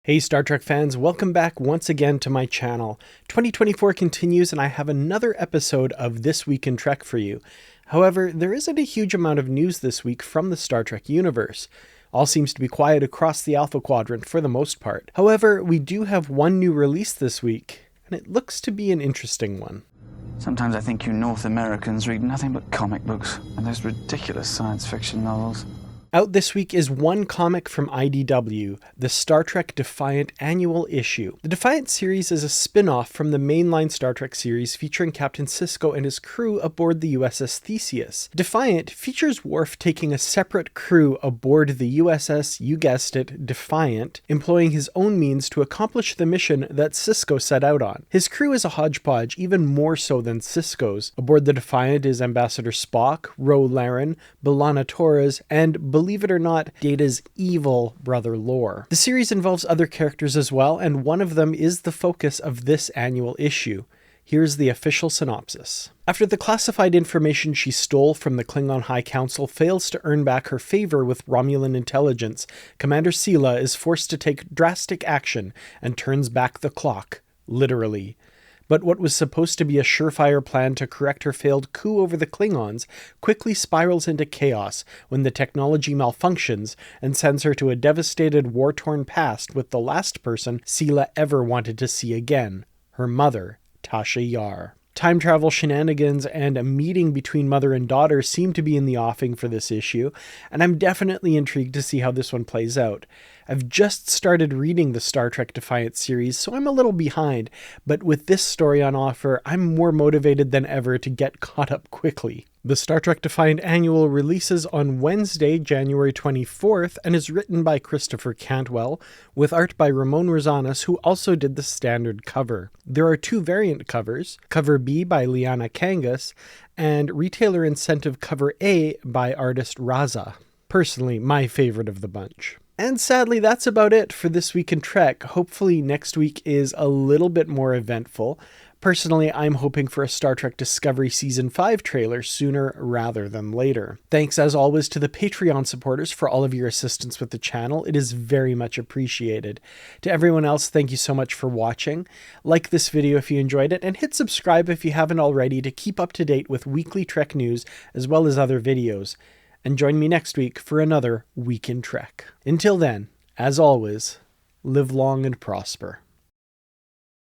Hey Star Trek fans, welcome back once again to my channel. 2024 continues and I have another episode of This Week in Trek for you. However, there isn't a huge amount of news this week from the Star Trek universe. All seems to be quiet across the Alpha Quadrant for the most part. However, we do have one new release this week, and it looks to be an interesting one. Sometimes I think you North Americans read nothing but comic books and those ridiculous science fiction novels. Out this week is one comic from IDW, the Star Trek Defiant Annual issue. The Defiant series is a spin-off from the mainline Star Trek series featuring Captain Sisko and his crew aboard the USS Theseus. Defiant features Worf taking a separate crew aboard the USS, you guessed it, Defiant, employing his own means to accomplish the mission that Sisko set out on. His crew is a hodgepodge, even more so than Sisko's. Aboard the Defiant is Ambassador Spock, Ro Laren, B'Elanna Torres, and believe it or not, Data's evil brother Lore. The series involves other characters as well, and one of them is the focus of this annual issue. Here's the official synopsis. After the classified information she stole from the Klingon High Council fails to earn back her favor with Romulan intelligence, Commander Sela is forced to take drastic action and turns back the clock, literally. But what was supposed to be a surefire plan to correct her failed coup over the Klingons quickly spirals into chaos when the technology malfunctions and sends her to a devastated, war-torn past with the last person Sela ever wanted to see again, her mother, Tasha Yar. Time travel shenanigans and a meeting between mother and daughter seem to be in the offing for this issue, and I'm definitely intrigued to see how this one plays out. I've just started reading the Star Trek Defiant series, so I'm a little behind, but with this story on offer, I'm more motivated than ever to get caught up quickly. The Star Trek Defiant Annual releases on Wednesday, January 24th, and is written by Christopher Cantwell, with art by Ramon Rosanas, who also did the standard cover. There are two variant covers, Cover B by Liana Kangas, and Retailer Incentive Cover A by artist Raza. Personally, my favorite of the bunch. And sadly, that's about it for This Week in Trek. Hopefully next week is a little bit more eventful. Personally, I'm hoping for a Star Trek Discovery Season 5 trailer sooner rather than later. Thanks as always to the Patreon supporters for all of your assistance with the channel. It is very much appreciated. To everyone else, thank you so much for watching. Like this video if you enjoyed it, and hit subscribe if you haven't already to keep up to date with weekly Trek news as well as other videos. And join me next week for another Week in Trek. Until then, as always, live long and prosper.